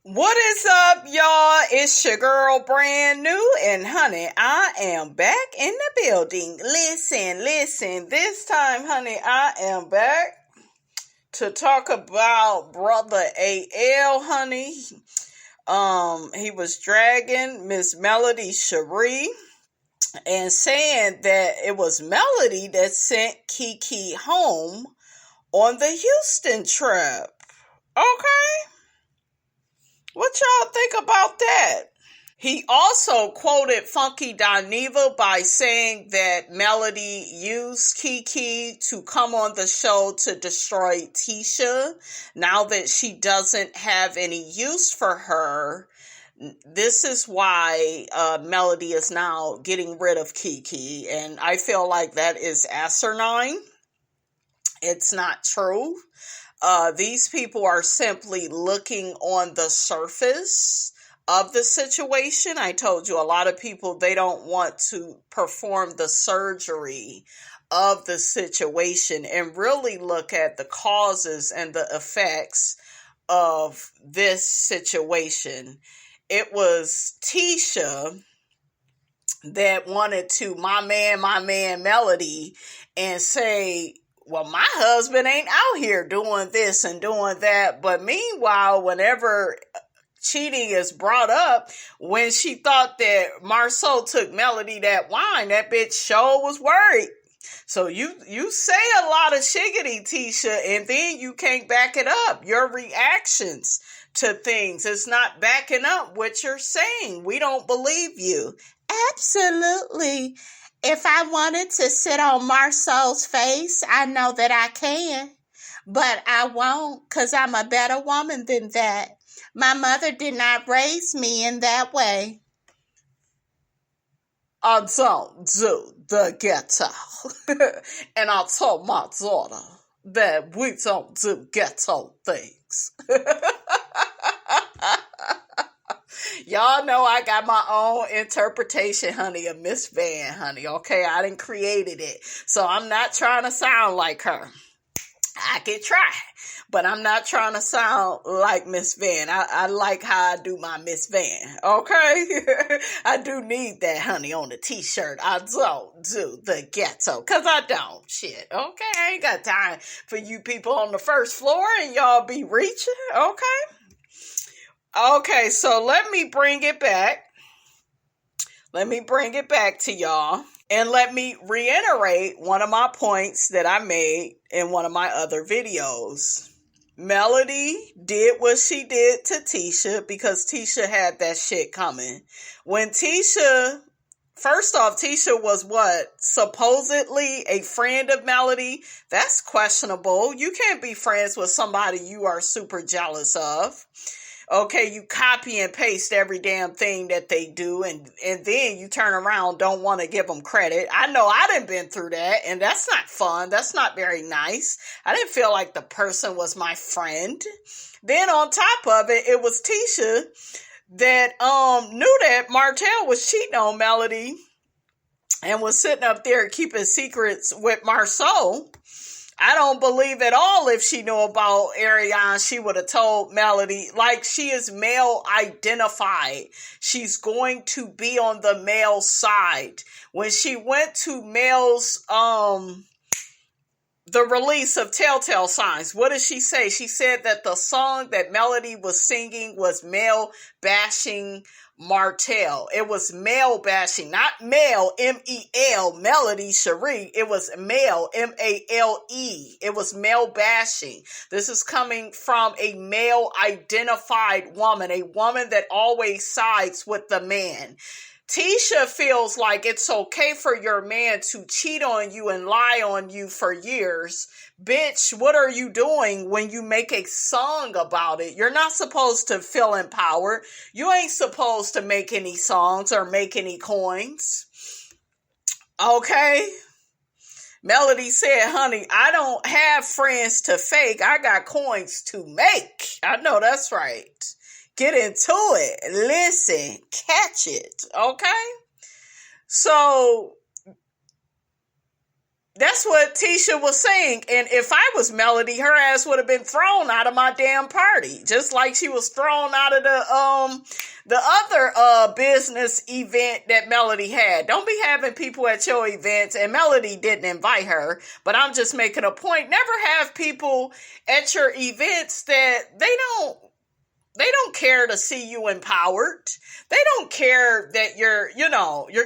What is up, y'all? It's your girl, brand new, and honey, I am back in the building. Listen. This time, honey, I am back to talk about brother AL, honey. He was dragging Miss Melody Cherie and saying that it was Melody that sent Keke home on the Houston trip. Okay? What y'all think about that? He also quoted Funky Dineva by saying that Melody used Keke to come on the show to destroy Tisha. Now that she doesn't have any use for her, this is why Melody is now getting rid of Keke. And I feel like that is asinine. It's not true. These people are simply looking on the surface of the situation. I told you a lot of people, they don't want to perform the surgery of the situation and really look at the causes and the effects of this situation. It was Tisha that wanted to my man Melody and say, well, my husband ain't out here doing this and doing that. But meanwhile, whenever cheating is brought up, when she thought that Marceau took Melody that wine, that bitch sure was worried. So you say a lot of shiggity, Tisha, and then you can't back it up. Your reactions to things is not backing up what you're saying. We don't believe you. Absolutely. If I wanted to sit on Marceau's face, I know that I can. But I won't, because I'm a better woman than that. My mother did not raise me in that way. I don't do the ghetto. And I told my daughter that we don't do ghetto things. Y'all know I got my own interpretation, honey, of Miss Van, honey, okay? I done created it. So I'm not trying to sound like her. I can try, but I'm not trying to sound like Miss Van. I like how I do my Miss Van, okay? I do need that, honey, on the t-shirt. I don't do the ghetto, because I don't. Shit, okay? I ain't got time for you people on the first floor and y'all be reaching, okay? Okay, so let me bring it back. Let me bring it back to y'all. And let me reiterate one of my points that I made in one of my other videos. Melody did what she did to Tisha because Tisha had that shit coming. When Tisha, first off, Tisha was what? Supposedly a friend of Melody. That's questionable. You can't be friends with somebody you are super jealous of. Okay, you copy and paste every damn thing that they do, and then you turn around, don't want to give them credit. I know I done been through that, and that's not fun. That's not very nice. I didn't feel like the person was my friend. Then on top of it, it was Tisha that knew that Martell was cheating on Melody and was sitting up there keeping secrets with Marceau. I don't believe at all if she knew about Ariane, she would have told Melody. Like, she is male identified. She's going to be on the male side. When she went to Mel's, the release of Telltale Signs, what did she say? She said that the song that Melody was singing was male bashing Martell. It was male bashing, not male, M-E-L, Melody Cherie. It was male, M-A-L-E. It was male bashing. This is coming from a male identified woman, a woman that always sides with the man. Tisha feels like it's okay for your man to cheat on you and lie on you for years. Bitch, what are you doing when you make a song about it? You're not supposed to feel empowered. You ain't supposed to make any songs or make any coins. Okay? Melody said, honey, I don't have friends to fake. I got coins to make. I know that's right. Get into it. Listen. Catch it. Okay? So, That's what Tisha was saying. And if I was Melody, her ass would have been thrown out of my damn party. Just like she was thrown out of the other business event that Melody had. Don't be having people at your events, and Melody didn't invite her, but I'm just making a point. Never have people at your events that they don't care to see you empowered. They don't care that you're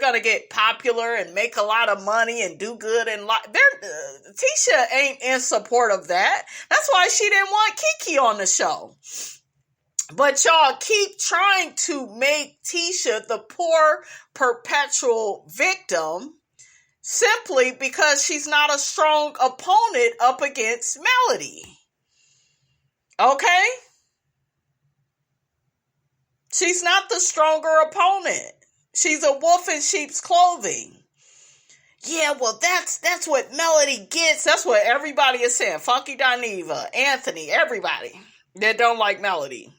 going to get popular and make a lot of money and do good in life. Tisha ain't in support of that. That's why she didn't want Keke on the show. But y'all keep trying to make Tisha the poor perpetual victim simply because she's not a strong opponent up against Melody. Okay? She's not the stronger opponent. She's a wolf in sheep's clothing. Yeah, well, that's what Melody gets. That's what everybody is saying. Funky Dineva, Anthony, everybody that don't like Melody.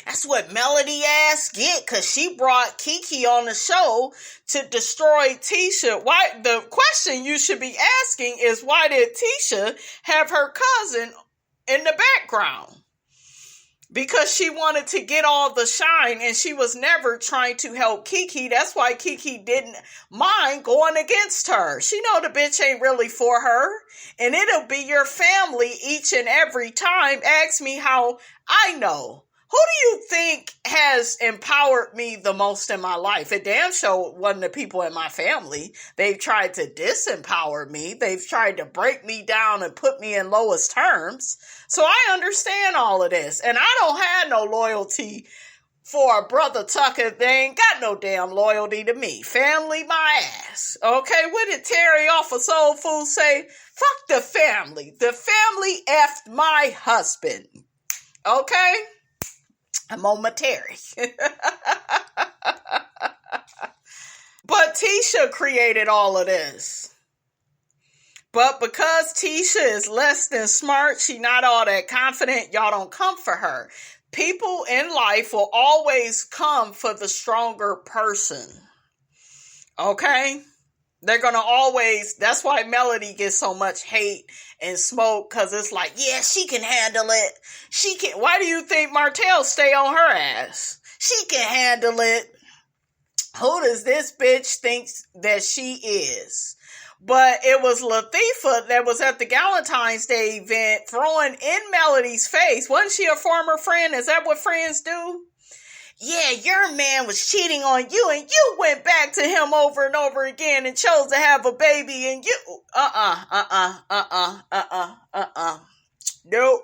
That's what Melody ass get, because she brought Keke on the show to destroy Tisha. Why? The question you should be asking is, why did Tisha have her cousin in the background? Because she wanted to get all the shine, and she was never trying to help Keke. That's why Keke didn't mind going against her. She know the bitch ain't really for her. And it'll be your family each and every time. Ask me how I know. Who do you think has empowered me the most in my life? It damn sure wasn't the people in my family. They've tried to disempower me. They've tried to break me down and put me in lowest terms. So I understand all of this. And I don't have no loyalty for Brother Tucker. They ain't got no damn loyalty to me. Family my ass. Okay, what did Terry off of Soul Food say? Fuck the family. The family effed my husband. Okay? I'm on my Terry. But Tisha created all of this. But because Tisha is less than smart, she not all that confident, y'all don't come for her. People in life will always come for the stronger person. Okay? They're going to always, that's why Melody gets so much hate and smoke, because it's like, yeah, she can handle it. She can. Why do you think Martell stay on her ass? She can handle it. Who does this bitch think that she is? But it was Latifah that was at the Valentine's Day event throwing in Melody's face. Wasn't she a former friend? Is that what friends do? Yeah, your man was cheating on you and you went back to him over and over again and chose to have a baby and you... Nope.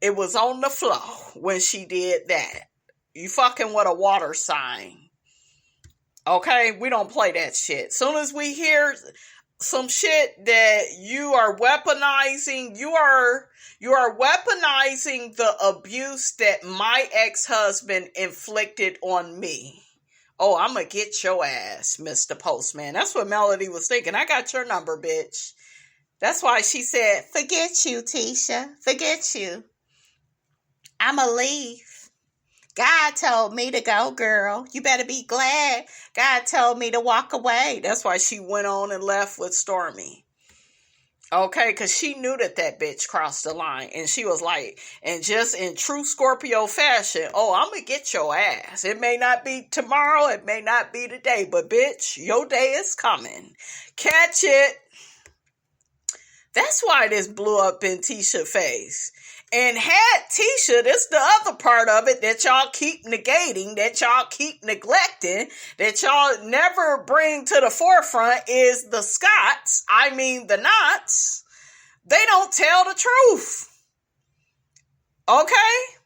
It was on the floor when she did that. You fucking with a water sign. Okay? We don't play that shit. Soon as we hear some shit that you are weaponizing, you are weaponizing the abuse that my ex-husband inflicted on me. Oh, I'm gonna get your ass, Mr. Postman. That's what Melody was thinking. I got your number, bitch. That's why she said, forget you, Tisha. Forget you. I'ma leave. God told me to go, girl. You better be glad. God told me to walk away. That's why she went on and left with Stormy. Okay, because she knew that bitch crossed the line. And she was like, and just in true Scorpio fashion, oh, I'm going to get your ass. It may not be tomorrow. It may not be today. But bitch, your day is coming. Catch it. That's why this blew up in Tisha's face. And had Tisha, this the other part of it that y'all keep negating, that y'all keep neglecting, that y'all never bring to the forefront is the Scots, the Knots. They don't tell the truth. Okay?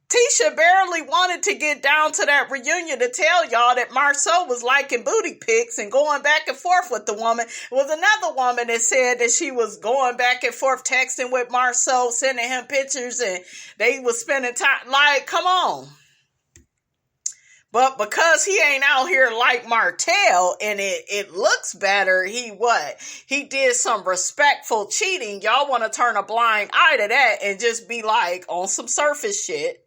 Tisha barely wanted to get down to that reunion to tell y'all that Marceau was liking booty pics and going back and forth with the woman. It was another woman that said that she was going back and forth texting with Marceau, sending him pictures, and they was spending time. Like, come on. But because he ain't out here like Martell and it looks better, he did some respectful cheating. Y'all want to turn a blind eye to that and just be like on some surface shit.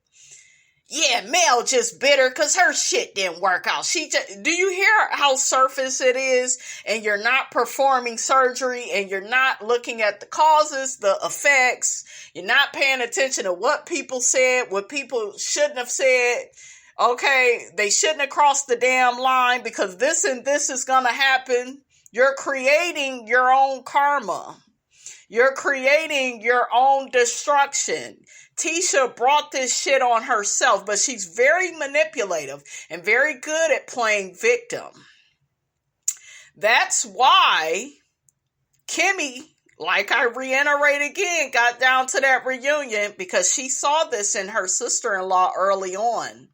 Yeah, Mel just bitter because her shit didn't work out. Do you hear how surface it is? And you're not performing surgery and you're not looking at the causes, the effects. You're not paying attention to what people said, what people shouldn't have said. Okay, they shouldn't have crossed the damn line because this and this is going to happen. You're creating your own karma. You're creating your own destruction. Tisha brought this shit on herself, but she's very manipulative and very good at playing victim. That's why Kimmy, like I reiterate again, got down to that reunion because she saw this in her sister-in-law early on.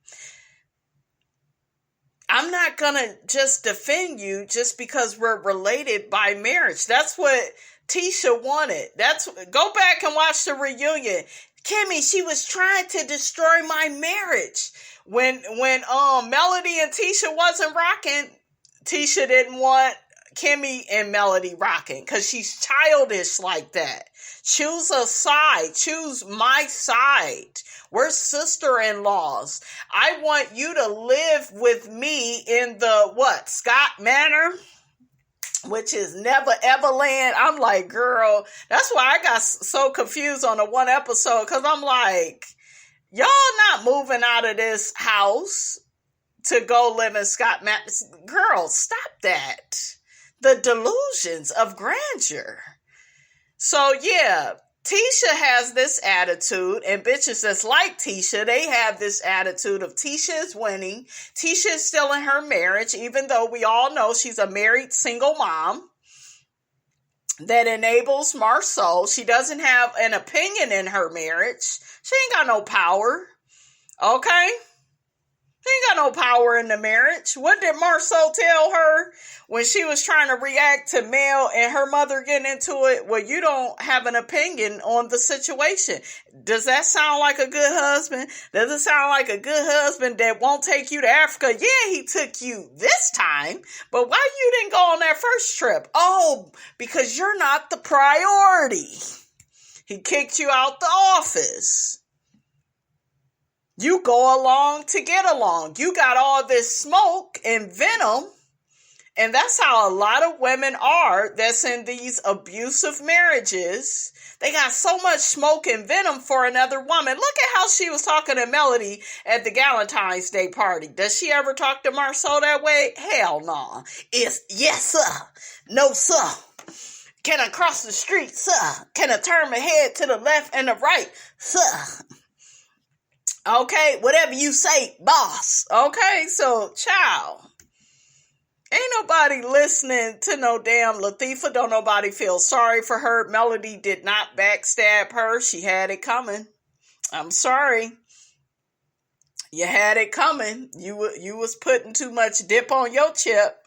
I'm not going to just defend you just because we're related by marriage. That's what Tisha wanted. Go back and watch the reunion. Kimmy, she was trying to destroy my marriage. When Melody and Tisha wasn't rocking, Tisha didn't want Kimmy and Melody rocking because she's childish like that. Choose a side. Choose my side. We're sister-in-laws. I want you to live with me in the, Scott Manor? Which is Never Everland. I'm like, girl, that's why I got so confused on the one episode because I'm like, y'all not moving out of this house to go live in Scott Manor. Girl, stop that. The delusions of grandeur. So yeah, Tisha has this attitude, and bitches that's like Tisha, they have this attitude of Tisha is winning. Tisha is still in her marriage, even though we all know she's a married single mom that enables Marceau. She doesn't have an opinion in her marriage. She ain't got no power. Okay? She ain't got no power in the marriage. What did Marceau tell her when she was trying to react to Mel and her mother getting into it? Well, you don't have an opinion on the situation. Does that sound like a good husband? Does it sound like a good husband that won't take you to Africa? Yeah, he took you this time, but why you didn't go on that first trip? Oh, because you're not the priority. He kicked you out the office. You go along to get along. You got all this smoke and venom. And that's how a lot of women are that's in these abusive marriages. They got so much smoke and venom for another woman. Look at how she was talking to Melody at the Valentine's Day party. Does she ever talk to Marceau that way? Hell no. It's yes, sir. No, sir. Can I cross the street, sir? Can I turn my head to the left and the right, sir? Okay, whatever you say, boss. Okay, so, child. Ain't nobody listening to no damn Latifah. Don't nobody feel sorry for her. Melody did not backstab her. She had it coming. I'm sorry. You had it coming. You was putting too much dip on your chip.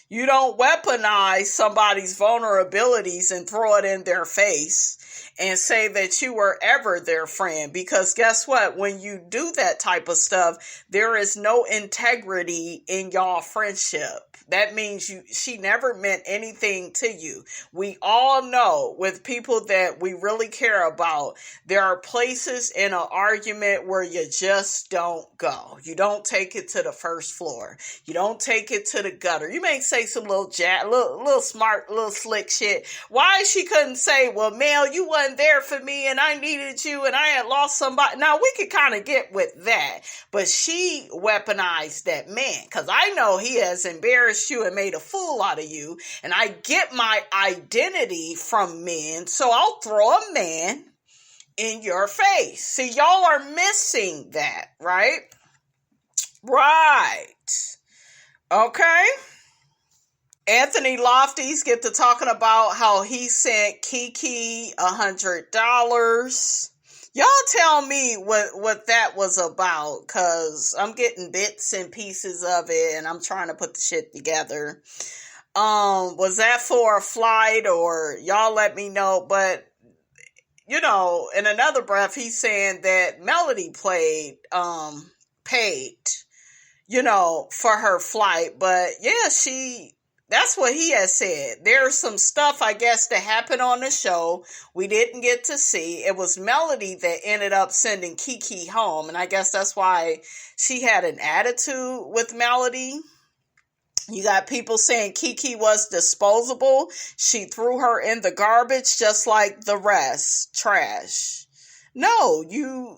You don't weaponize somebody's vulnerabilities and throw it in their face and say that you were ever their friend. Because guess what? When you do that type of stuff, there is no integrity in y'all friendship. That means she never meant anything to you. We all know with people that we really care about, there are places in an argument where you just don't go. You don't take it to the first floor. You don't take it to the gutter. You may say some little smart, little slick shit. Why she couldn't say, well, Mel, you wasn't there for me and I needed you and I had lost somebody. Now, we could kind of get with that. But she weaponized that man because I know he has embarrassed you and made a fool out of you. And I get my identity from men. So I'll throw a man in your face. See, y'all are missing that, right? Right. Okay. Anthony Lofty's get to talking about how he sent Keke $100. Y'all tell me what that was about, because I'm getting bits and pieces of it, and I'm trying to put the shit together. Was that for a flight, or y'all let me know? But, you know, in another breath, he's saying that Melody paid, you know, for her flight. But, yeah, That's what he has said. There's some stuff, I guess, that happened on the show we didn't get to see. It was Melody that ended up sending Keke home, and I guess that's why she had an attitude with Melody. You got people saying Keke was disposable. She threw her in the garbage just like the rest. Trash. No, you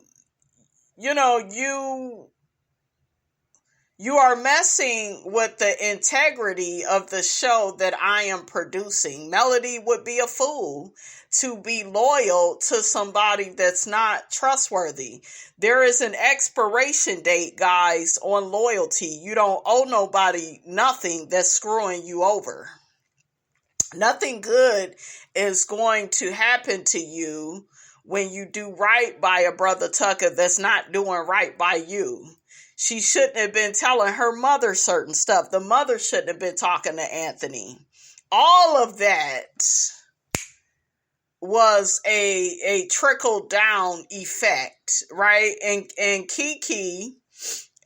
are messing with the integrity of the show that I am producing. Melody would be a fool to be loyal to somebody that's not trustworthy. There is an expiration date, guys, on loyalty. You don't owe nobody nothing that's screwing you over. Nothing good is going to happen to you when you do right by a brother Tucker that's not doing right by you. She shouldn't have been telling her mother certain stuff. The mother shouldn't have been talking to Anthony. All of that was a trickle down effect, right? And Keke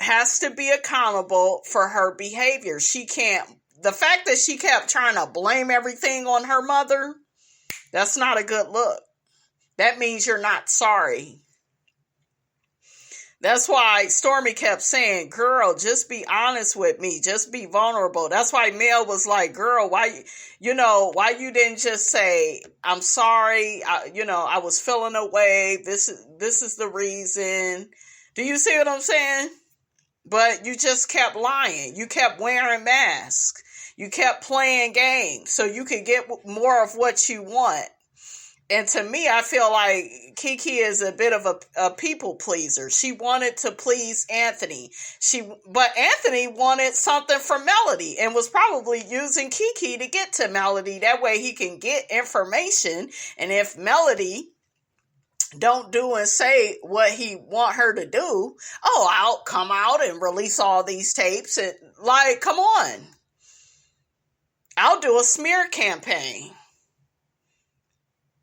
has to be accountable for her behavior. The fact that she kept trying to blame everything on her mother, that's not a good look. That means you're not sorry. That's why Stormy kept saying, girl, just be honest with me. Just be vulnerable. That's why Mel was like, girl, why you didn't just say, I'm sorry. I was feeling away. This is the reason. Do you see what I'm saying? But you just kept lying. You kept wearing masks. You kept playing games so you could get more of what you want. And to me, I feel like Keke is a bit of a people pleaser. She wanted to please Anthony. But Anthony wanted something from Melody and was probably using Keke to get to Melody. That way he can get information. And if Melody don't do and say what he want her to do, I'll come out and release all these tapes. And like, come on. I'll do a smear campaign.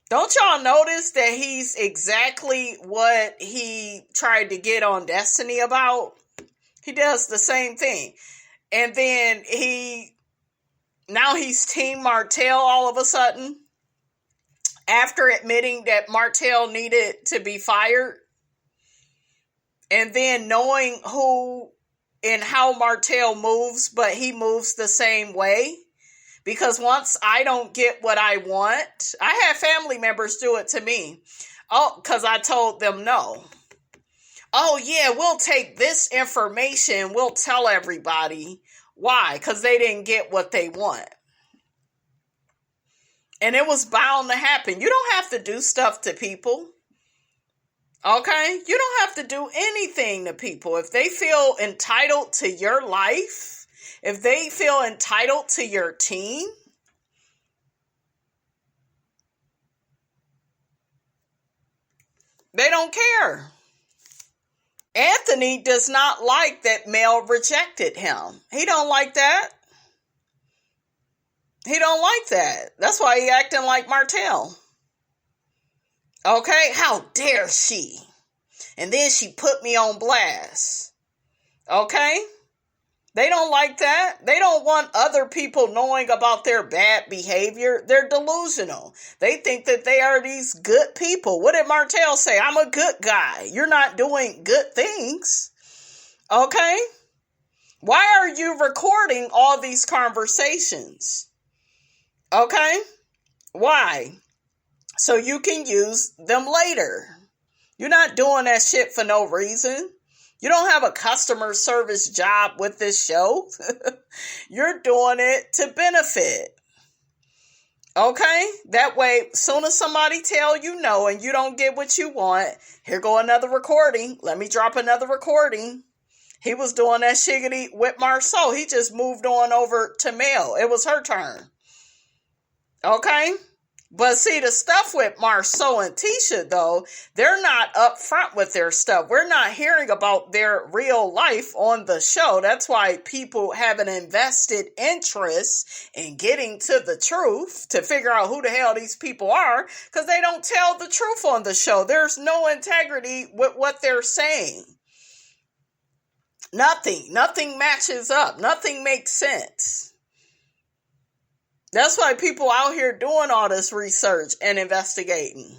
Don't y'all notice that he's exactly what he tried to get on Destiny about? He does the same thing. And then he's Team Martell all of a sudden. After admitting that Martell needed to be fired. And then knowing who and how Martell moves, but he moves the same way. Because once I don't get what I want, I had family members do it to me. Because I told them no. Yeah, we'll take this information. We'll tell everybody. Why? Because they didn't get what they want. And it was bound to happen. You don't have to do stuff to people. Okay? You don't have to do anything to people. If they feel entitled to your life, if they feel entitled to your team, they don't care. Anthony does not like that Mel rejected him. He don't like that. He don't like that. That's why he acting like Martell. Okay? How dare she? And then she put me on blast. Okay? They don't like that. They don't want other people knowing about their bad behavior. They're delusional. They think that they are these good people. What did Martell say? I'm a good guy. You're not doing good things. Okay? Why are you recording all these conversations? Okay? Why? So you can use them later. You're not doing that shit for no reason. You don't have a customer service job with this show. You're doing it to benefit. Okay? That way, soon as somebody tell you no and you don't get what you want, here go another recording. Let me drop another recording. He was doing that shiggity with Marceau. He just moved on over to Mel. It was her turn. Okay? But see, the stuff with Marceau and Tisha, though, they're not upfront with their stuff. We're not hearing about their real life on the show. That's why people have an invested interest in getting to the truth to figure out who the hell these people are, because they don't tell the truth on the show. There's no integrity with what they're saying. Nothing matches up. Nothing makes sense. That's why people out here doing all this research and investigating.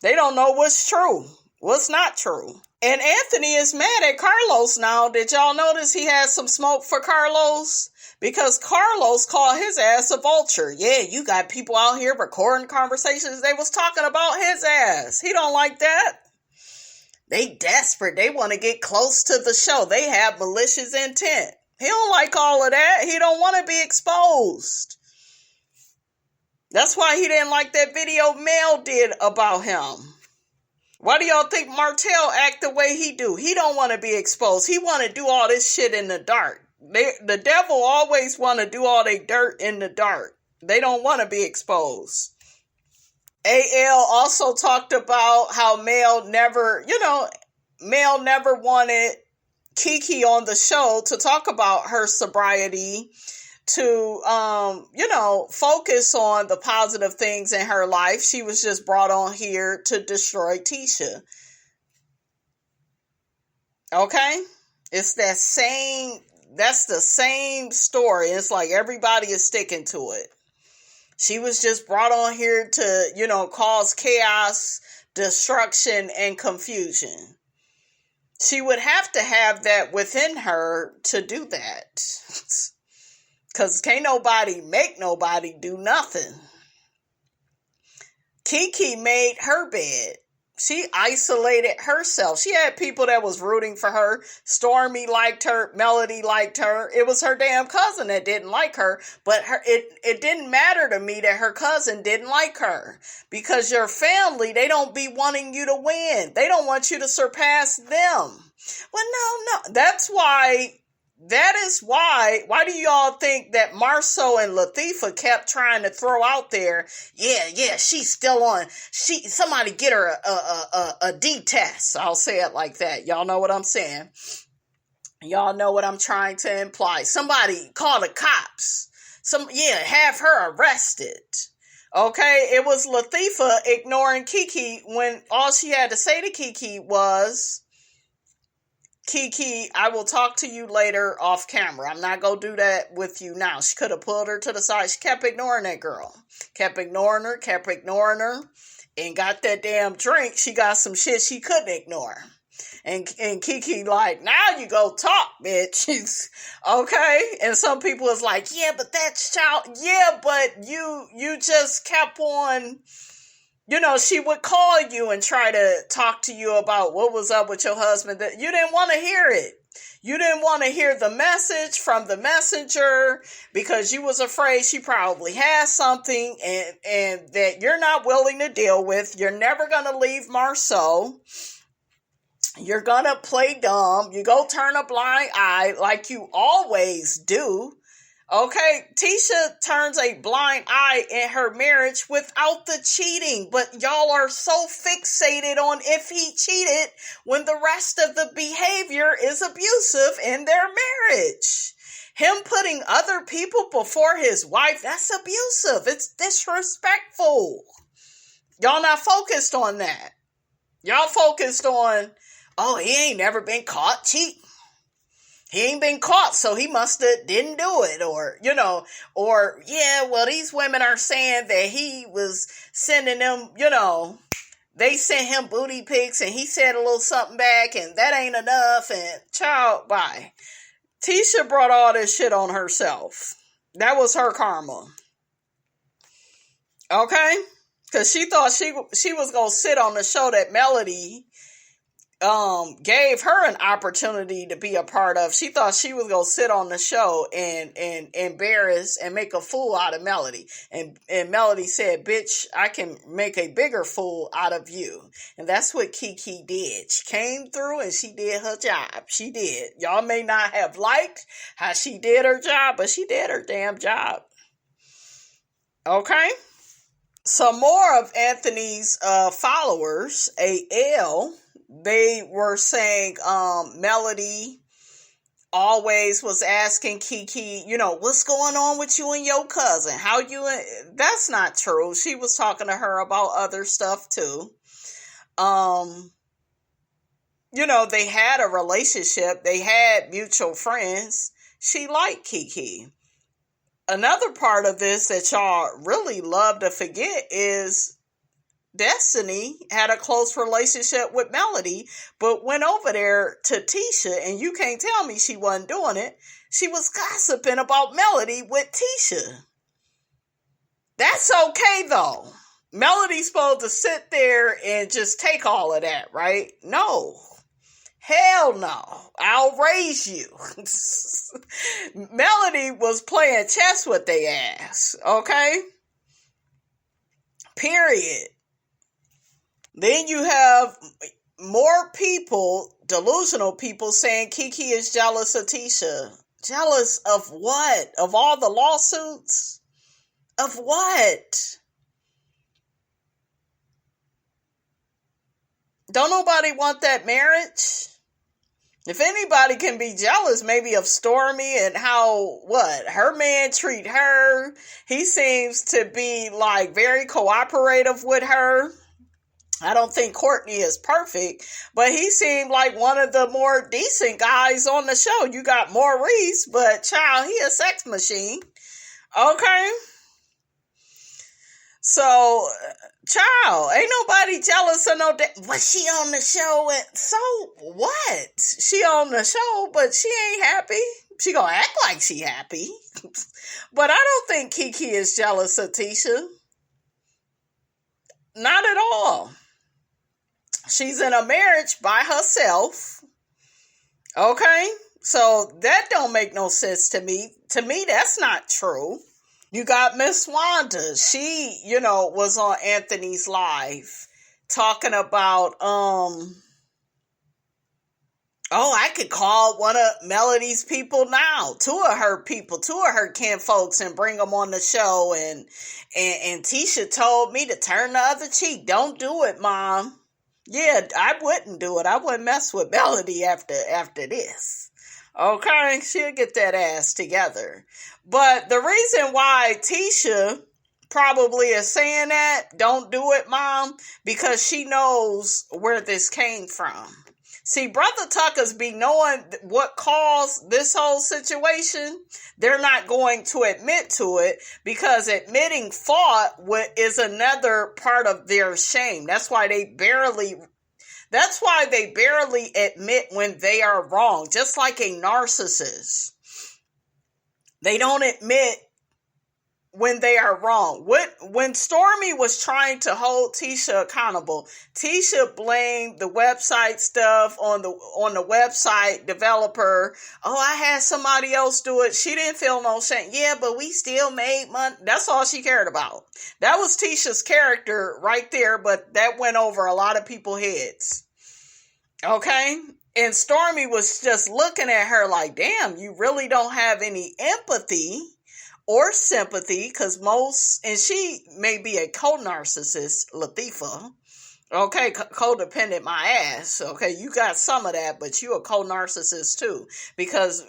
They don't know what's true, what's not true. And Anthony is mad at Carlos now. Did y'all notice he had some smoke for Carlos? Because Carlos called his ass a vulture. Yeah, you got people out here recording conversations. They was talking about his ass. He don't like that. They desperate. They want to get close to the show. They have malicious intent. He don't like all of that. He don't want to be exposed. That's why he didn't like that video Mel did about him. Why do y'all think Martell act the way he do? He don't want to be exposed. He want to do all this shit in the dark. The devil always want to do all their dirt in the dark. They don't want to be exposed. AL also talked about how Mel never wanted Keke on the show to talk about her sobriety, to, focus on the positive things in her life. She was just brought on here to destroy Tisha. Okay? That's the same story. It's like everybody is sticking to it. She was just brought on here to, cause chaos, destruction, and confusion. She would have to have that within her to do that. Because can't nobody make nobody do nothing. Keke made her bed. She isolated herself. She had people that was rooting for her. Stormy liked her. Melody liked her. It was her damn cousin that didn't like her. But it didn't matter to me that her cousin didn't like her. Because your family, they don't be wanting you to win. They don't want you to surpass them. Well, no. That is why do y'all think that Marceau and Latifah kept trying to throw out there, yeah, she's still on. Somebody get her a D test. I'll say it like that. Y'all know what I'm saying. Y'all know what I'm trying to imply. Somebody call the cops. Have her arrested. Okay, it was Latifah ignoring Keke when all she had to say to Keke was, Keke, I will talk to you later off camera. I'm not going to do that with you now. She could have pulled her to the side. She kept ignoring that girl. Kept ignoring her. And got that damn drink. She got some shit she couldn't ignore. And Keke like, now you go talk, bitch. Okay? And some people is like, yeah, but that's child. Yeah, but you just kept on... she would call you and try to talk to you about what was up with your husband. That you didn't want to hear it. You didn't want to hear the message from the messenger because you was afraid she probably has something and that you're not willing to deal with. You're never going to leave Marceau. You're going to play dumb. You go turn a blind eye like you always do. Okay, Tisha turns a blind eye in her marriage without the cheating, but y'all are so fixated on if he cheated when the rest of the behavior is abusive in their marriage. Him putting other people before his wife, that's abusive. It's disrespectful. Y'all not focused on that. Y'all focused on, oh, he ain't never been caught cheating. He ain't been caught, so he must have didn't do it. Or, these women are saying that he was sending them, they sent him booty pics and he said a little something back and that ain't enough and child, bye. Tisha brought all this shit on herself. That was her karma. Okay? Because she thought she was going to sit on the show that Melody gave her an opportunity to be a part of. She thought she was going to sit on the show and embarrass and make a fool out of Melody. And Melody said, bitch, I can make a bigger fool out of you. And that's what Keke did. She came through and she did her job. She did. Y'all may not have liked how she did her job, but she did her damn job. Okay? Some more of Anthony's followers, AL, they were saying Melody always was asking Keke, what's going on with you and your cousin? That's not true. She was talking to her about other stuff too. They had a relationship. They had mutual friends. She liked Keke. another part of this that y'all really love to forget is Destiny had a close relationship with Melody, but went over there to Tisha, and you can't tell me she wasn't doing it. She was gossiping about Melody with Tisha. That's okay, though. Melody's supposed to sit there and just take all of that, right? No. Hell no. I'll raise you. Melody was playing chess with their ass, okay? Period. Then you have more people, delusional people, saying Keke is jealous of Tisha. Jealous of what? Of all the lawsuits? Of what? Don't nobody want that marriage? If anybody can be jealous, maybe of Stormy and how, her man treat her. He seems to be like very cooperative with her. I don't think Courtney is perfect, but he seemed like one of the more decent guys on the show. You got Maurice, but child, he a sex machine. Okay? So, child, ain't nobody jealous of no... But she on the show, and so what? She on the show, but she ain't happy. She gonna act like she happy. But I don't think Keke is jealous of Tisha. Not at all. She's in a marriage by herself. Okay? So that don't make no sense to me. To me, that's not true. You got Miss Wanda. She, was on Anthony's Live talking about, I could call one of Melody's people now. Two of her kinfolks, and bring them on the show. And Tisha told me to turn the other cheek. Don't do it, Mom. Yeah, I wouldn't do it. I wouldn't mess with Melody after this. Okay, she'll get that ass together. But the reason why Tisha probably is saying that, don't do it, Mom, because she knows where this came from. See, Brother Tuckers be knowing what caused this whole situation. They're not going to admit to it, because admitting fault is another part of their shame. That's why they barely admit when they are wrong. Just like a narcissist. They don't admit when they are wrong. When Stormy was trying to hold Tisha accountable, Tisha blamed the website stuff on the website developer. Oh, I had somebody else do it. She didn't feel no shame. Yeah, but we still made money. That's all she cared about. That was Tisha's character right there, but that went over a lot of people's heads. Okay? And Stormy was just looking at her like, damn, you really don't have any empathy or sympathy, and she may be a co-narcissist, Latifah. Okay, codependent my ass. Okay, you got some of that, but you a co-narcissist too. Because,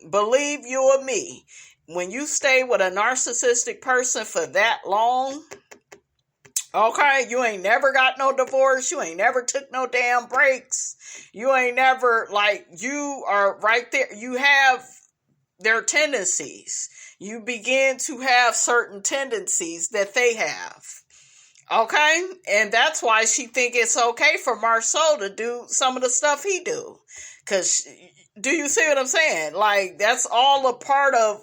believe you or me, when you stay with a narcissistic person for that long, okay, you ain't never got no divorce. You ain't never took no damn breaks. You ain't never, you are right there. You have their tendencies. You begin to have certain tendencies that they have. Okay? And that's why she think it's okay for Marceau to do some of the stuff he do. Because, do you see what I'm saying? That's all a part of,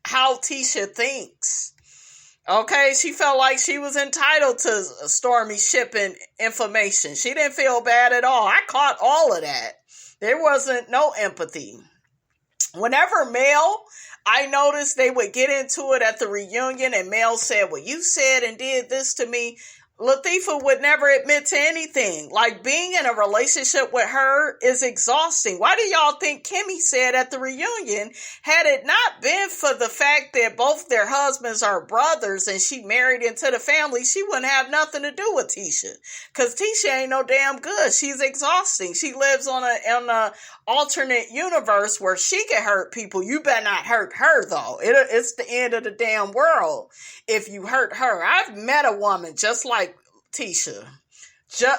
how Tisha thinks. Okay? She felt like she was entitled to Stormy shipping information. She didn't feel bad at all. I caught all of that. There wasn't no empathy. Whenever I noticed they would get into it at the reunion, and Mel said, well, you said and did this to me. Latifah would never admit to anything. Being in a relationship with her is exhausting. Why do y'all think Kimmy said at the reunion, had it not been for the fact that both their husbands are brothers and she married into the family, she wouldn't have nothing to do with Tisha. Because Tisha ain't no damn good. She's exhausting. She lives on a alternate universe where she can hurt people. You better not hurt her, though. It's the end of the damn world if you hurt her. I've met a woman just like Tisha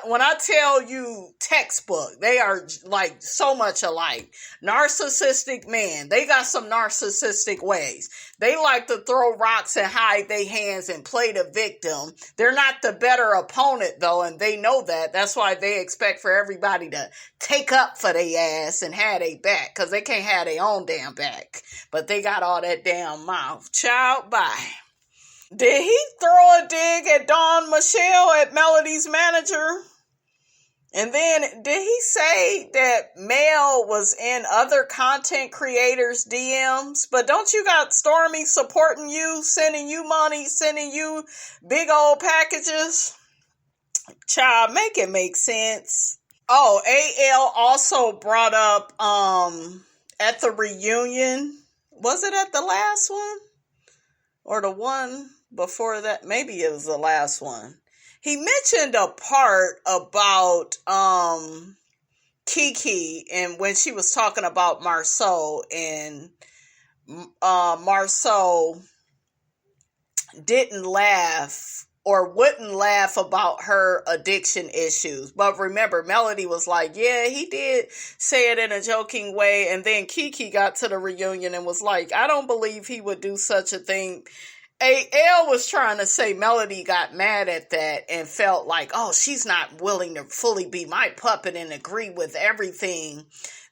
When I tell you textbook, they are like so much alike. Narcissistic men, they got some narcissistic ways. They like to throw rocks and hide their hands and play the victim. They're not the better opponent though, and they know that. That's why they expect for everybody to take up for their ass and have their back, because they can't have their own damn back. But they got all that damn mouth. Child, bye. Did he throw a dig at Dawn Michelle, at Melody's manager? And then did he say that Mel was in other content creators' DMs? But don't you got Stormy supporting you, sending you money, sending you big old packages? Child, make it make sense. Oh, AL also brought up at the reunion. Was it at the last one? Or the one before that? Maybe it was the last one. He mentioned a part about Keke, and when she was talking about Marceau, and Marceau didn't laugh or wouldn't laugh about her addiction issues. But remember, Melody was like, yeah, he did say it in a joking way. And then Keke got to the reunion and was like, I don't believe he would do such a thing. AL was trying to say Melody got mad at that and felt like, oh, she's not willing to fully be my puppet and agree with everything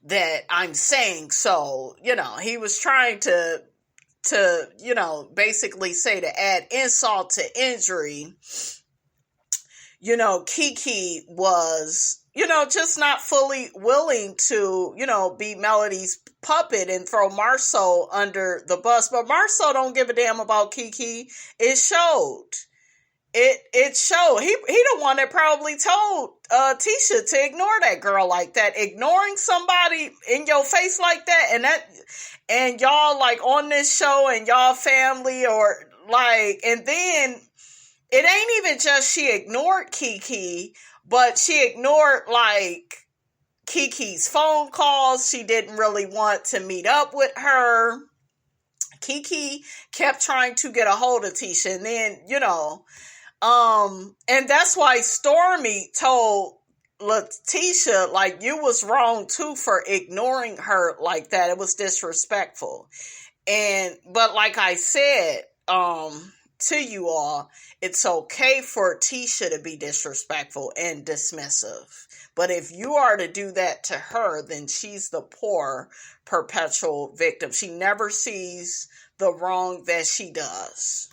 that I'm saying. So, he was trying to basically say, to add insult to injury, Keke was, just not fully willing to, be Melody's puppet and throw Marceau under the bus. But Marceau don't give a damn about Keke. It showed. It showed. He the one that probably told Tisha to ignore that girl like that. Ignoring somebody in your face like that, and y'all like on this show and y'all family, or like, and then it ain't even just she ignored Keke, but she ignored like Keke's phone calls. She didn't really want to meet up with her. Keke kept trying to get a hold of Tisha, and then, and that's why Stormy told Tisha, like, you was wrong too for ignoring her like that. It was disrespectful. But like I said, to you all, it's okay for Tisha to be disrespectful and dismissive. But if you are to do that to her, then she's the poor perpetual victim. She never sees the wrong that she does.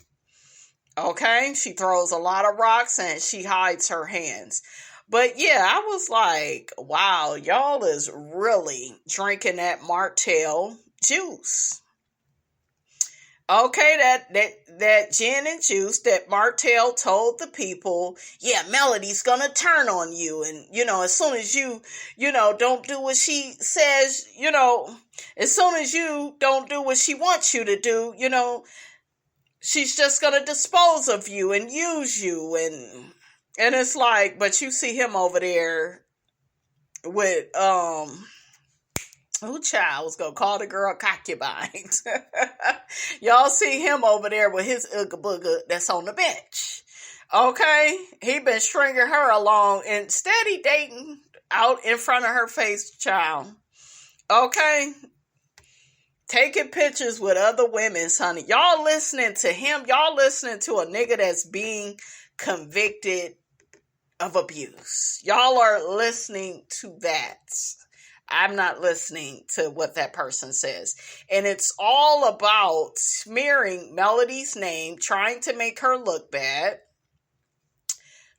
Okay? She throws a lot of rocks and she hides her hands. But yeah, I was like, wow, y'all is really drinking that Martell juice. Okay, that gin and juice that Martell told the people, yeah, Melody's gonna turn on you. And, as soon as you, don't do what she says, as soon as you don't do what she wants you to do, she's just gonna dispose of you and use you. And it's like, but you see him over there with, child, was gonna call the girl concubines. Y'all see him over there with his ooga booga that's on the bench. Okay? He been stringing her along and steady dating out in front of her face, child. Okay? Taking pictures with other women, honey. Y'all listening to him. Y'all listening to a nigga that's being convicted of abuse. Y'all are listening to that. I'm not listening to what that person says. And it's all about smearing Melody's name, trying to make her look bad.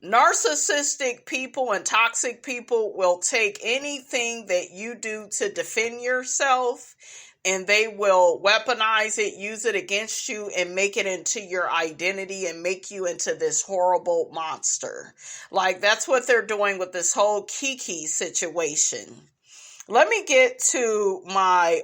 Narcissistic people and toxic people will take anything that you do to defend yourself, and they will weaponize it, use it against you, and make it into your identity and make you into this horrible monster. Like, that's what they're doing with this whole Keke situation. Let me get to my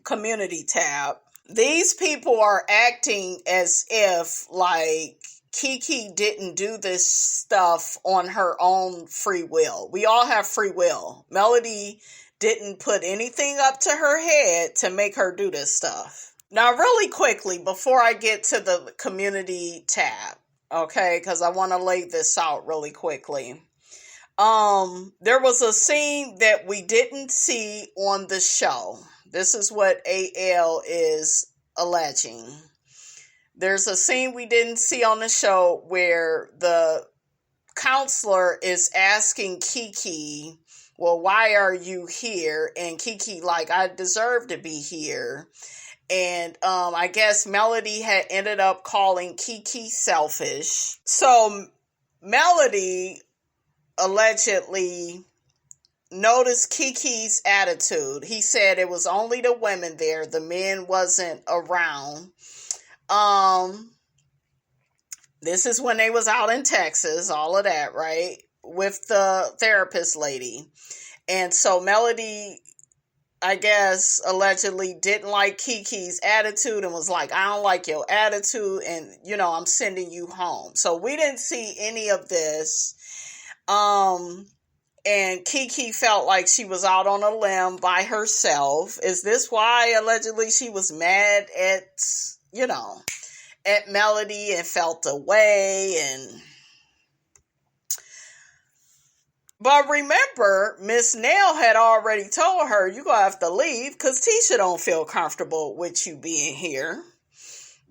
community tab. These people are acting as if like Keke didn't do this stuff on her own free will. We all have free will. Melody didn't put anything up to her head to make her do this stuff. Now, really quickly, before I get to the community tab, Okay, because I want to lay this out really quickly. There was a scene that we didn't see on the show. This is what AL is alleging. There's a scene we didn't see on the show where the counselor is asking Keke, well, why are you here? And Keke, like, I deserve to be here. And I guess Melody had ended up calling Keke selfish. So Melody allegedly noticed Keke's attitude. He said it was only the women there. The men wasn't around. This is when they was out in Texas, all of that, right? With the therapist lady. And so Melody, I guess, allegedly didn't like Keke's attitude and was like, I don't like your attitude and, I'm sending you home. So we didn't see any of this. And Keke felt like she was out on a limb by herself. Is this why allegedly she was mad at, at Melody and felt away? But remember, Miss Nail had already told her, you're going to have to leave because Tisha don't feel comfortable with you being here.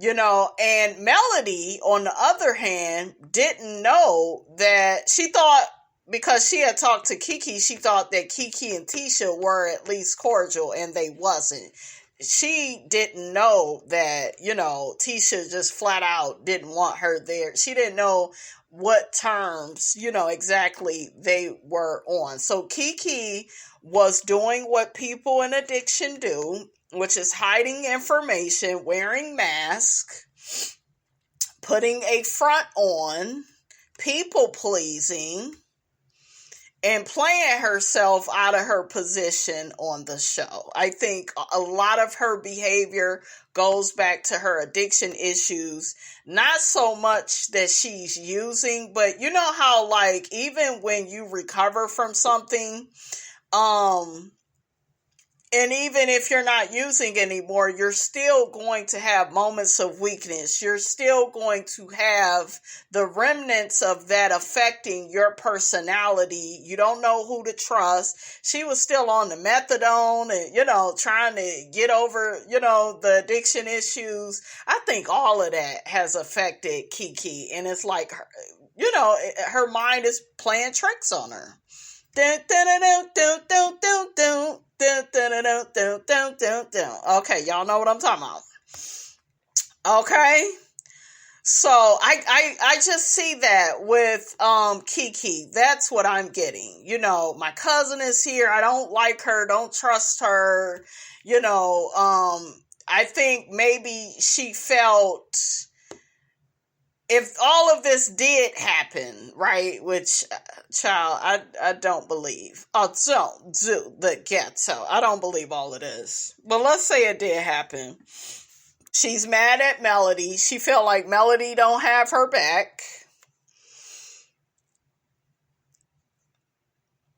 And Melody, on the other hand, didn't know that she thought, because she had talked to Keke, she thought that Keke and Tisha were at least cordial, and they wasn't. She didn't know that, Tisha just flat out didn't want her there. She didn't know what terms, exactly they were on. So Keke was doing what people in addiction do, which is hiding information, wearing masks, putting a front on, people pleasing, and playing herself out of her position on the show. I think a lot of her behavior goes back to her addiction issues. Not so much that she's using, but you know how, like, even when you recover from something, and even if you're not using anymore, you're still going to have moments of weakness. You're still going to have the remnants of that affecting your personality. You don't know who to trust. She was still on the methadone and, trying to get over, the addiction issues. I think all of that has affected Keke. And it's like, her mind is playing tricks on her. Okay, y'all know what I'm talking about. Okay, so I just see that with Keke. That's what I'm getting. My cousin is here. I don't like her. Don't trust her. I think maybe she felt, if all of this did happen, right, which, child, I don't believe. I don't do the ghetto. I don't believe all of this. But let's say it did happen. She's mad at Melody. She felt like Melody don't have her back.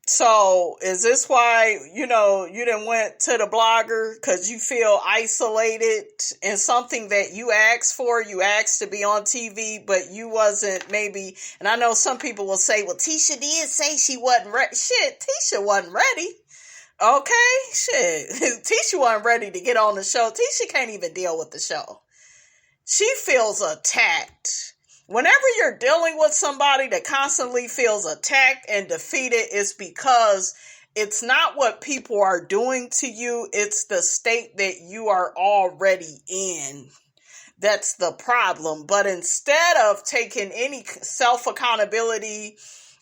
So is this why, you done went to the blogger because you feel isolated in something that you asked for? You asked to be on TV, but you wasn't maybe, and I know some people will say, well, Tisha did say she wasn't ready. Shit, Tisha wasn't ready. Okay, shit. Tisha wasn't ready to get on the show. Tisha can't even deal with the show. She feels attacked. Whenever you're dealing with somebody that constantly feels attacked and defeated, it's because it's not what people are doing to you. It's the state that you are already in. That's the problem. But instead of taking any self-accountability,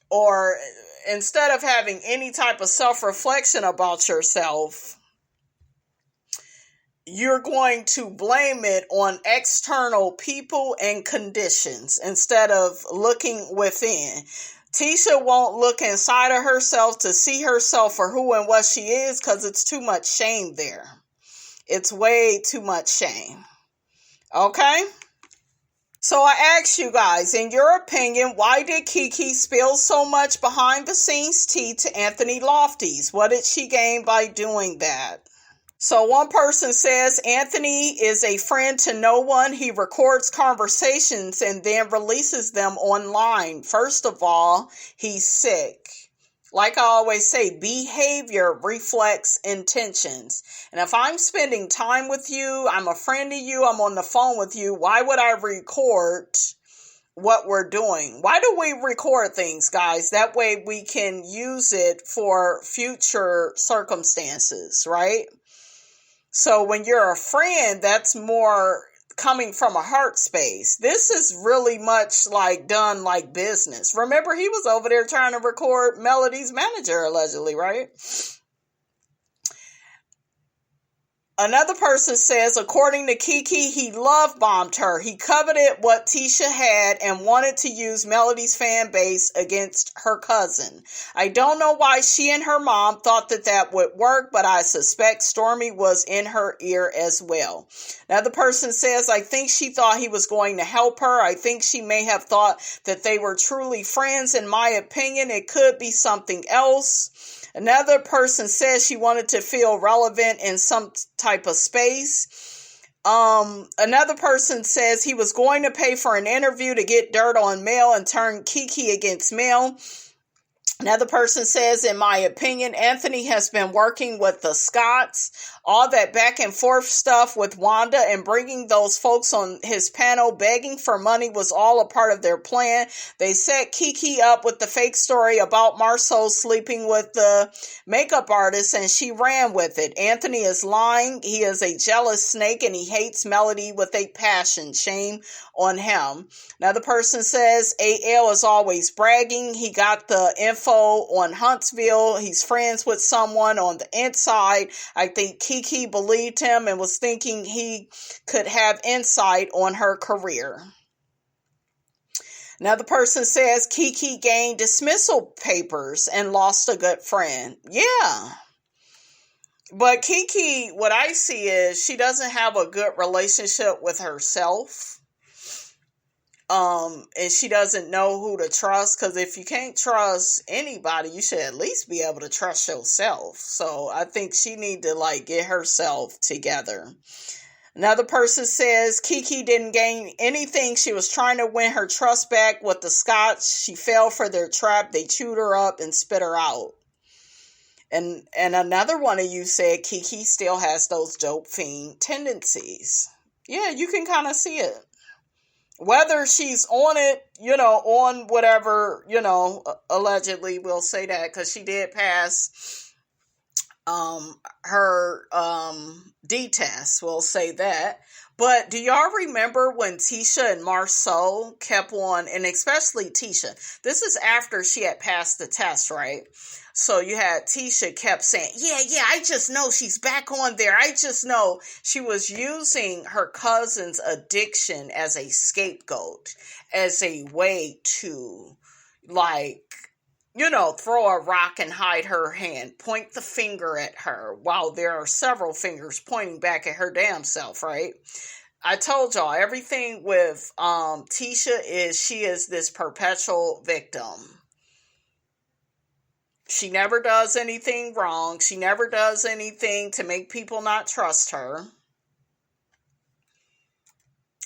or instead of having any type of self-reflection about yourself, you're going to blame it on external people and conditions instead of looking within. Tisha won't look inside of herself to see herself for who and what she is because it's too much shame there. It's way too much shame. Okay? So I ask you guys, in your opinion, why did Keke spill so much behind the scenes tea to Anthony Lofty's? What did she gain by doing that? So one person says Anthony is a friend to no one. He records conversations and then releases them online. First of all, he's sick. Like I always say, behavior reflects intentions. And if I'm spending time with you, I'm a friend to you, I'm on the phone with you, why would I record what we're doing? Why do we record things, guys? That way we can use it for future circumstances, right? So when you're a friend, that's more coming from a heart space. This is really much like done like business. Remember, he was over there trying to record Melody's manager, allegedly, right? Another person says, according to Keke, he love-bombed her. He coveted what Tisha had and wanted to use Melody's fan base against her cousin. I don't know why she and her mom thought that that would work, but I suspect Stormy was in her ear as well. Another person says, I think she thought he was going to help her. I think she may have thought that they were truly friends. In my opinion, it could be something else. Another person says she wanted to feel relevant in some type of space. Another person says he was going to pay for an interview to get dirt on Mel and turn Keke against Mel. Another person says, in my opinion, Anthony has been working with the Scotts. All that back and forth stuff with Wanda and bringing those folks on his panel begging for money was all a part of their plan. They set Keke up with the fake story about Marceau sleeping with the makeup artist, and she ran with it. Anthony is lying. He is a jealous snake, and he hates Melody with a passion. Shame on him. Another person says, AL is always bragging. He got the info on Huntsville. He's friends with someone on the inside. I think Keke believed him and was thinking he could have insight on her career. Another person says Keke gained dismissal papers and lost a good friend. Yeah. But Keke, what I see is she doesn't have a good relationship with herself. And she doesn't know who to trust, because if you can't trust anybody, you should at least be able to trust yourself. So I think she need to get herself together. Another person says Keke didn't gain anything. She was trying to win her trust back with the Scotts. She fell for their trap. They chewed her up and spit her out. And another one of you said Keke still has those dope fiend tendencies. Yeah, you can kind of see it. Whether she's on it, on whatever, allegedly, we'll say that, because she did pass her D-test, we'll say that. But do y'all remember when Tisha and Marceau kept on, and especially Tisha, this is after she had passed the test, right? So you had Tisha kept saying, yeah, I just know she's back on there. I just know. She was using her cousin's addiction as a scapegoat, as a way to, throw a rock and hide her hand, point the finger at her, while there are several fingers pointing back at her damn self, right? I told y'all, everything with Tisha is she is this perpetual victim. She never does anything wrong. She never does anything to make people not trust her.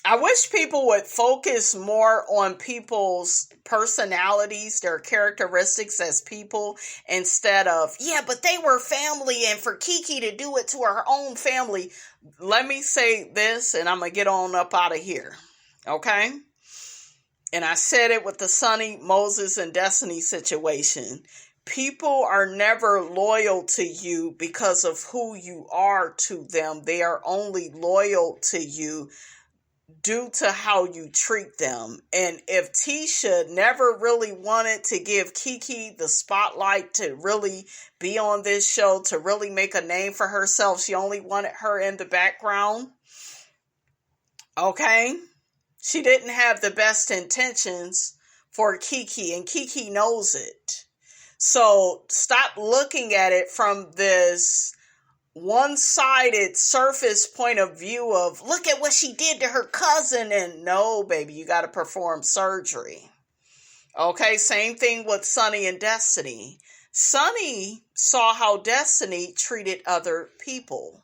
I wish people would focus more on people's personalities, their characteristics as people, instead of, but they were family, and for Keke to do it to her own family. Let me say this, and I'm going to get on up out of here. Okay? And I said it with the Sonny, Moses, and Destiny situation. People are never loyal to you because of who you are to them. They are only loyal to you due to how you treat them. And if Tisha never really wanted to give Keke the spotlight to really be on this show, to really make a name for herself, she only wanted her in the background. Okay? She didn't have the best intentions for Keke, and Keke knows it. So stop looking at it from this one-sided surface point of view of, look at what she did to her cousin, and no, baby, you got to perform surgery. Okay, same thing with Sonny and Destiny. Sonny saw how Destiny treated other people.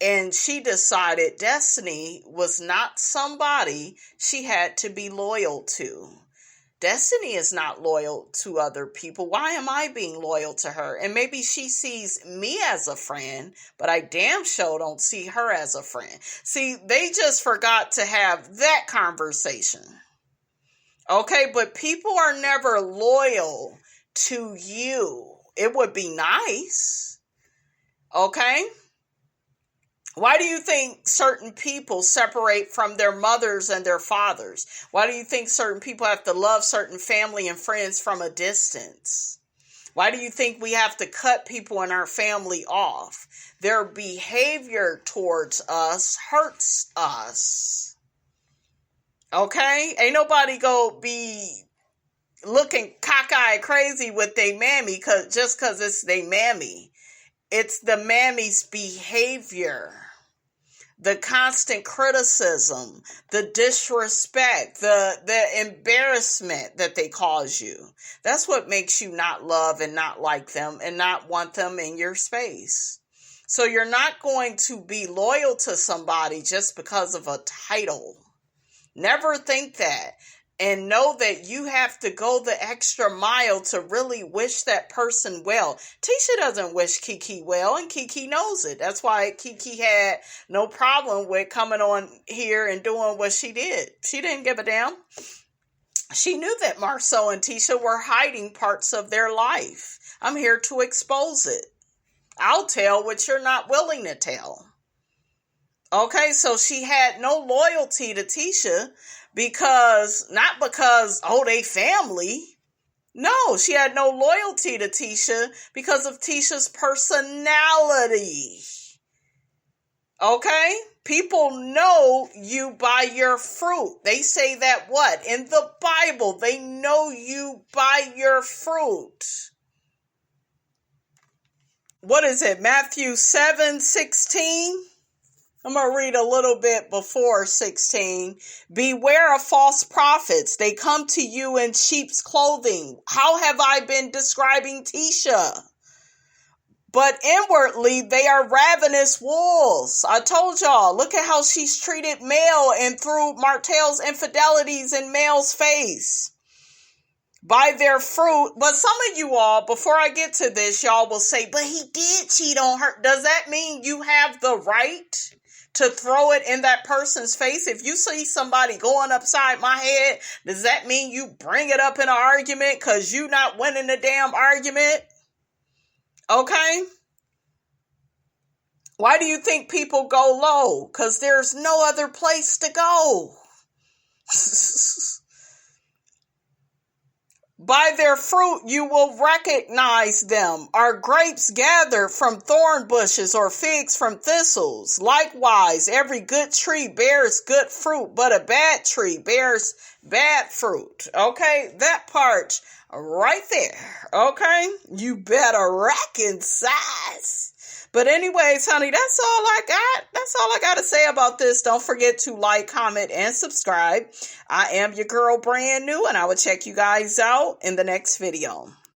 And she decided Destiny was not somebody she had to be loyal to. Destiny is not loyal to other people. Why am I being loyal to her? And maybe she sees me as a friend, but I damn sure don't see her as a friend. See, they just forgot to have that conversation. Okay, but people are never loyal to you. It would be nice. Okay? Why do you think certain people separate from their mothers and their fathers? Why do you think certain people have to love certain family and friends from a distance? Why do you think we have to cut people in our family off? Their behavior towards us hurts us. Okay? Ain't nobody go be looking cockeyed crazy with they mammy just because it's they mammy. It's the mammy's behavior. The constant criticism, the disrespect, the embarrassment that they cause you. That's what makes you not love and not like them and not want them in your space. So you're not going to be loyal to somebody just because of a title. Never think that. And know that you have to go the extra mile to really wish that person well. Tisha doesn't wish Keke well, and Keke knows it. That's why Keke had no problem with coming on here and doing what she did. She didn't give a damn. She knew that Marceau and Tisha were hiding parts of their life. I'm here to expose it. I'll tell what you're not willing to tell. Okay, so she had no loyalty to Tisha not because, they family. No, she had no loyalty to Tisha because of Tisha's personality. Okay? People know you by your fruit. They say that what? In the Bible, they know you by your fruit. What is it? Matthew 7:16? I'm going to read a little bit before 16. Beware of false prophets. They come to you in sheep's clothing. How have I been describing Tisha? But inwardly, they are ravenous wolves. I told y'all, look at how she's treated Mel and threw Martell's infidelities in Mel's face. By their fruit. But some of you all, before I get to this, y'all will say, but he did cheat on her. Does that mean you have the right to throw it in that person's face? If you see somebody going upside my head, does that mean you bring it up in an argument because you not winning the damn argument? Okay? Why do you think people go low? Because there's no other place to go. By their fruit you will recognize them. Are grapes gathered from thorn bushes or figs from thistles? Likewise, every good tree bears good fruit, but a bad tree bears bad fruit. Okay, that part right there. Okay, you better reconcile. But anyways, honey, that's all I got. That's all I got to say about this. Don't forget to like, comment, and subscribe. I am your girl, brand new, and I will check you guys out in the next video.